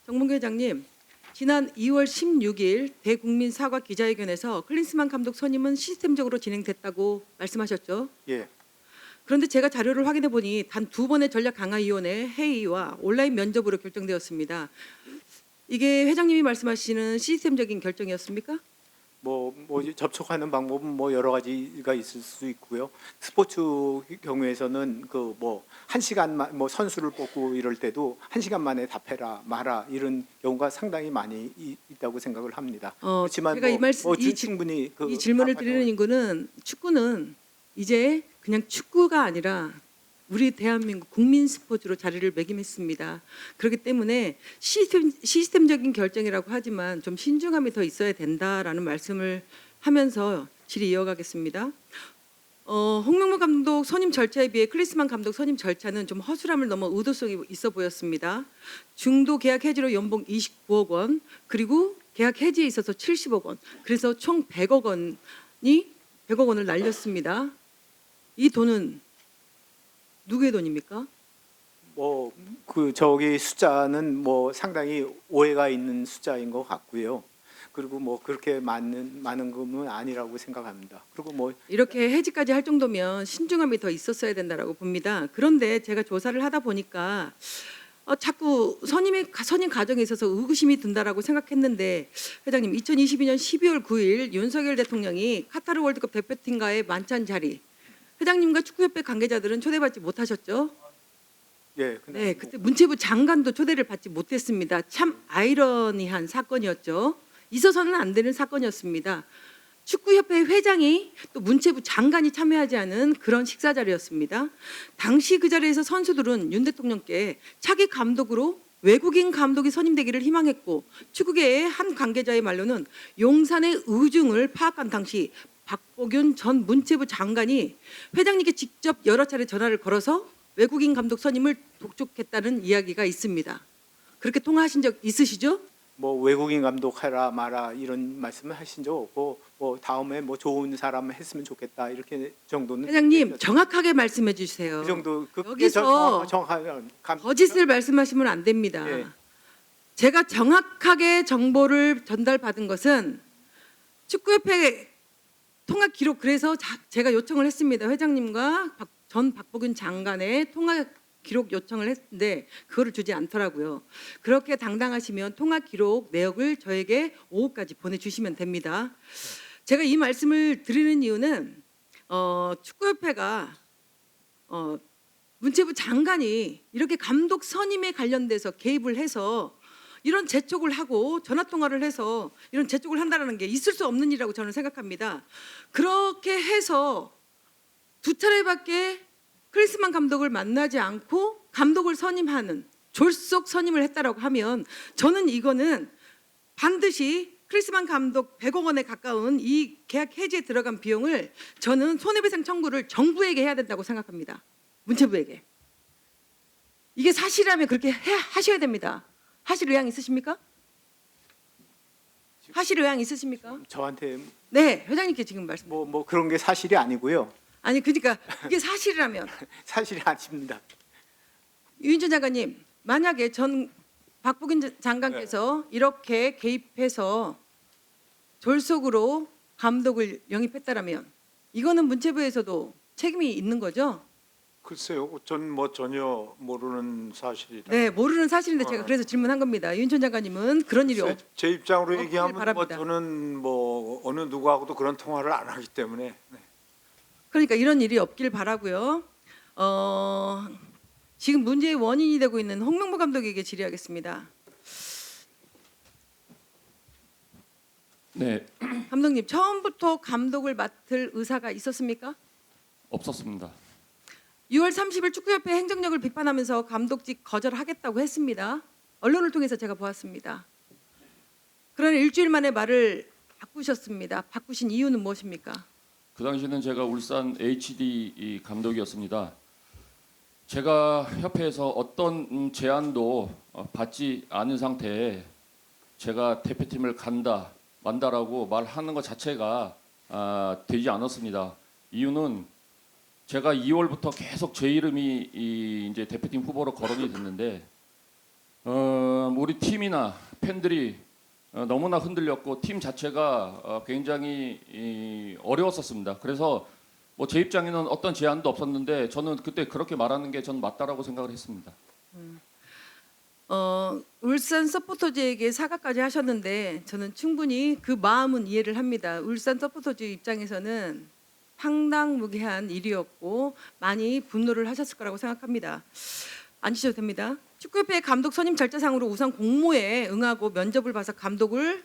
정몽규 회장님, 지난 2월 16일 대국민 사과 기자회견에서 클린스만 감독 선임은 시스템적으로 진행됐다고 말씀하셨죠. 예, 그런데 제가 자료를 확인해 보니 단 2번의 전략강화위원회 회의와 온라인 면접으로 결정되었습니다. 이게 회장님이 말씀하시는 시스템적인 결정이었습니까? 뭐 접촉하는 방법은 뭐 여러 가지가 있을 수 있고요. 스포츠 경우에서는 그 뭐 1시간만 뭐 선수를 뽑고 이럴 때도 1시간 만에 답해라 마라 이런 경우가 상당히 많이 있다고 생각을 합니다. 그렇지만 제가 충분히 이 질문을 답하는- 드리는 이유는 축구는 이제 그냥 축구가 아니라 우리 대한민국 국민 스포츠로 자리를 매김했습니다. 그렇기 때문에 시스템적인 결정이라고 하지만 좀 신중함이 더 있어야 된다라는 말씀을 하면서 질의 이어가겠습니다. 홍명보 감독 선임 절차에 비해 클린스만 감독 선임 절차는 좀 허술함을 넘어 의도성이 있어 보였습니다. 중도 계약 해지로 연봉 29억 원, 그리고 계약 해지에 있어서 70억 원, 그래서 총 100억 원을 날렸습니다. 이 돈은 누구의 돈입니까? 그 저기 숫자는 뭐 상당히 오해가 있는 숫자인 것 같고요. 그리고 뭐 그렇게 많은 금은 아니라고 생각합니다. 그리고 뭐 이렇게 해지까지 할 정도면 신중함이 더 있었어야 된다라고 봅니다. 그런데 제가 조사를 하다 보니까 자꾸 선임 과정에 있어서 의구심이 든다라고 생각했는데 회장님 2022년 12월 9일 윤석열 대통령이 카타르 월드컵 대표팀과의 만찬 자리 회장님과 축구협회 관계자들은 초대받지 못하셨죠? 예, 네, 그때 문체부 장관도 초대를 받지 못했습니다. 참 아이러니한 사건이었죠. 있어서는 안 되는 사건이었습니다. 축구협회 회장이 또 문체부 장관이 참여하지 않은 그런 식사 자리였습니다. 당시 그 자리에서 선수들은 윤 대통령께 차기 감독으로 외국인 감독이 선임되기를 희망했고 축구계의 한 관계자의 말로는 용산의 의중을 파악한 당시 박보균 전 문체부 장관이 회장님께 직접 여러 차례 전화를 걸어서 외국인 감독 선임을 독촉했다는 이야기가 있습니다. 그렇게 통화하신 적 있으시죠? 뭐 외국인 감독 해라 마라 이런 말씀을 하신 적 없고 뭐 다음에 뭐 좋은 사람 했으면 좋겠다 이렇게 정도는 회장님 정확하게 말씀해 주세요. 그 정도 여기서 정확하게 거짓을 말씀하시면 안 됩니다. 예. 제가 정확하게 정보를 전달받은 것은 축구협회 통화 기록 그래서 제가 요청을 했습니다. 회장님과 전 박보균 장관의 통화 기록 요청을 했는데 그거를 주지 않더라고요. 그렇게 당당하시면 통화 기록 내역을 저에게 오후까지 보내주시면 됩니다. 제가 이 말씀을 드리는 이유는 축구협회가 문체부 장관이 이렇게 감독 선임에 관련돼서 개입을 해서 이런 재촉을 하고 전화 통화를 해서 이런 재촉을 한다는 게 있을 수 없는 일이라고 저는 생각합니다. 그렇게 해서 두 차례밖에 클린스만 감독을 만나지 않고 감독을 선임하는 졸속 선임을 했다라고 하면 저는 이거는 반드시 클린스만 감독 100억 원에 가까운 이 계약 해지에 들어간 비용을 저는 손해배상 청구를 정부에게 해야 된다고 생각합니다. 문체부에게. 이게 사실이라면 그렇게 하셔야 됩니다. 하실 의향 있으십니까? 하실 의향 있으십니까? 저한테 네, 회장님께 지금 말씀. 뭐 그런 게 사실이 아니고요. 아니 그러니까 이게 사실이라면 사실이 아닙니다. 유인준 장관님 만약에 전 박보균 장관께서 이렇게 개입해서 졸속으로 감독을 영입했다라면 이거는 문체부에서도 책임이 있는 거죠? 글쎄요, 전 뭐 전혀 모르는 사실이라. 네, 모르는 사실인데 제가 그래서 질문한 겁니다. 유인준 장관님은 그런 일이 제 입장으로 없길 얘기하면 뭐 바랍니다. 저는 뭐 어느 누구하고도 그런 통화를 안 하기 때문에. 네. 그러니까 이런 일이 없길 바라고요. 지금 문제의 원인이 되고 있는 홍명보 감독에게 질의하겠습니다. 네, 감독님 처음부터 감독을 맡을 의사가 있었습니까? 없었습니다. 6월 30일 축구협회 행정력을 비판하면서 감독직 거절하겠다고 했습니다. 언론을 통해서 제가 보았습니다. 그러나 일주일 만에 말을 바꾸셨습니다. 바꾸신 이유는 무엇입니까? 그 당시에는 제가 울산 HD 감독이었습니다. 제가 협회에서 어떤 제안도 받지 않은 상태에 제가 대표팀을 만다라고 말하는 것 자체가 되지 않았습니다. 이유는 제가 2월부터 계속 제 이름이 이제 대표팀 후보로 거론이 됐는데 우리 팀이나 팬들이 너무나 흔들렸고 팀 자체가 굉장히 어려웠었습니다. 그래서 뭐 제 입장에는 어떤 제안도 없었는데 저는 그때 그렇게 말하는 게 전 맞다라고 생각을 했습니다. 울산 서포터즈에게 사과까지 하셨는데 저는 충분히 그 마음은 이해를 합니다. 울산 서포터즈 입장에서는 황당무계한 일이었고 많이 분노를 하셨을 거라고 생각합니다. 앉으셔도 됩니다. 축구협회 감독 선임 절차상으로 우선 공모에 응하고 면접을 봐서 감독을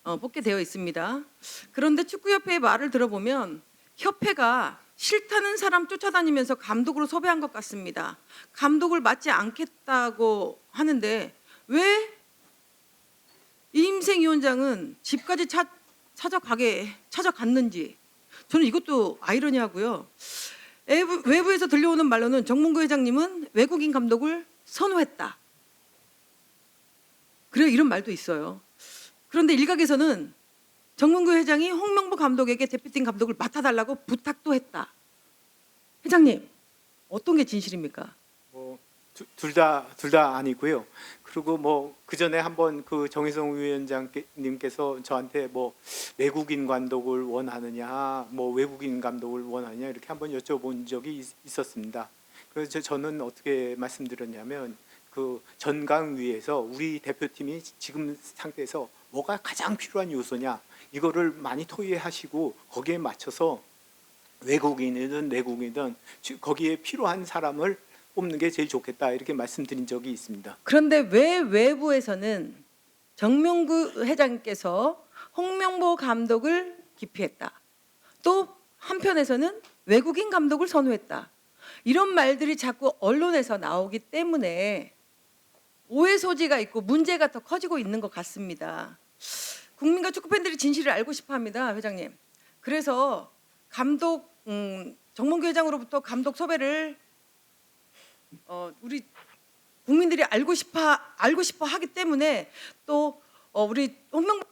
뽑게 되어 있습니다. 그런데 축구협회의 말을 들어보면 협회가 싫다는 사람 쫓아다니면서 감독으로 섭외한 것 같습니다. 감독을 맡지 않겠다고 하는데 왜 이임생 위원장은 집까지 찾아갔는지 저는 이것도 아이러니하고요. 외부에서 들려오는 말로는 정몽구 회장님은 외국인 감독을 선호했다. 그래요, 이런 말도 있어요. 그런데 일각에서는 정몽구 회장이 홍명보 감독에게 대표팀 감독을 맡아달라고 부탁도 했다. 회장님, 어떤 게 진실입니까? 뭐 둘 다 아니고요. 그리고 뭐 그 전에 한번 그 정의성 위원장님께서 저한테 뭐 외국인 감독을 원하느냐, 뭐 외국인 감독을 원하느냐 이렇게 한번 여쭤본 적이 있었습니다. 그래서 저는 어떻게 말씀드렸냐면 그 전강위에서 우리 대표팀이 지금 상태에서 뭐가 가장 필요한 요소냐 이거를 많이 토의하시고 거기에 맞춰서 외국인이든 내국인이든 거기에 필요한 사람을 뽑는 게 제일 좋겠다 이렇게 말씀드린 적이 있습니다. 그런데 왜 외부에서는 정명구 회장께서 홍명보 감독을 기피했다. 또 한편에서는 외국인 감독을 선호했다. 이런 말들이 자꾸 언론에서 나오기 때문에 오해 소지가 있고 문제가 더 커지고 있는 것 같습니다. 국민과 축구팬들이 진실을 알고 싶어합니다, 회장님. 그래서 감독 정몽규 회장으로부터 감독 섭외를 우리 국민들이 알고 싶어 하기 때문에 또 우리 홍명보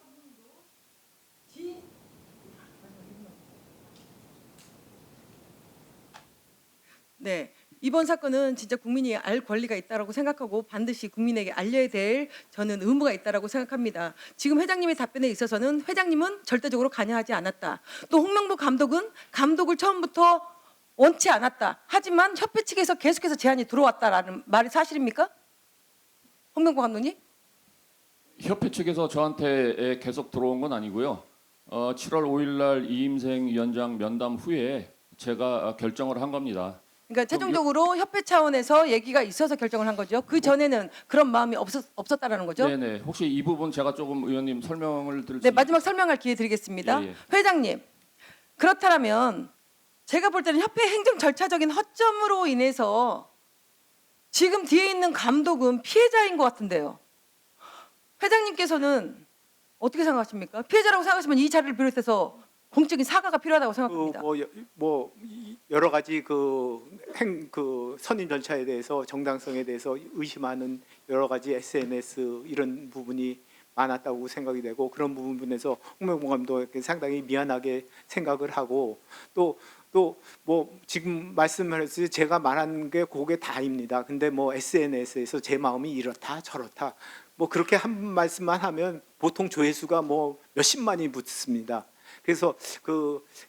네. 이번 사건은 진짜 국민이 알 권리가 있다고 생각하고 반드시 국민에게 알려야 될 저는 의무가 있다고 생각합니다. 지금 회장님의 답변에 있어서는 회장님은 절대적으로 관여하지 않았다. 또 홍명보 감독은 감독을 처음부터 원치 않았다. 하지만 협회 측에서 계속해서 제안이 들어왔다라는 말이 사실입니까? 홍명보 감독님? 협회 측에서 저한테 계속 들어온 건 아니고요. 7월 5일 날 이임생 위원장 면담 후에 제가 결정을 한 겁니다. 그러니까 최종적으로 협회 차원에서 얘기가 있어서 결정을 한 거죠. 그 전에는 그런 마음이 없었다라는 거죠. 네네. 혹시 이 부분 제가 조금 의원님 설명을 드릴 수 네, 마지막 설명할 기회 드리겠습니다. 예, 예. 회장님, 그렇다면 제가 볼 때는 협회 행정 절차적인 허점으로 인해서 지금 뒤에 있는 감독은 피해자인 것 같은데요. 회장님께서는 어떻게 생각하십니까? 피해자라고 생각하시면 이 자리를 비롯해서 공적인 사과가 필요하다고 생각합니다. 뭐 여러 가지 그 선임 절차에 대해서 정당성에 대해서 의심하는 여러 가지 SNS 이런 부분이 많았다고 생각이 되고 그런 부분에서 홍명보 감독에게 상당히 미안하게 생각을 하고 또 뭐 지금 말씀하셨듯이 제가 말한 게 그게 다입니다. 근데 뭐 SNS에서 제 마음이 이렇다 저렇다 뭐 그렇게 한 말씀만 하면 보통 조회수가 뭐 몇십만이 붙습니다. 그래서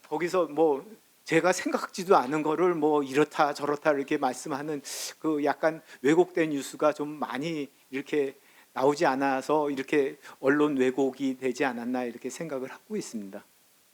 거기서 뭐 제가 생각지도 않은 거를 뭐 이렇다 저렇다 이렇게 말씀하는 그 약간 왜곡된 뉴스가 좀 많이 이렇게 나오지 않아서 이렇게 언론 왜곡이 되지 않았나 이렇게 생각을 하고 있습니다.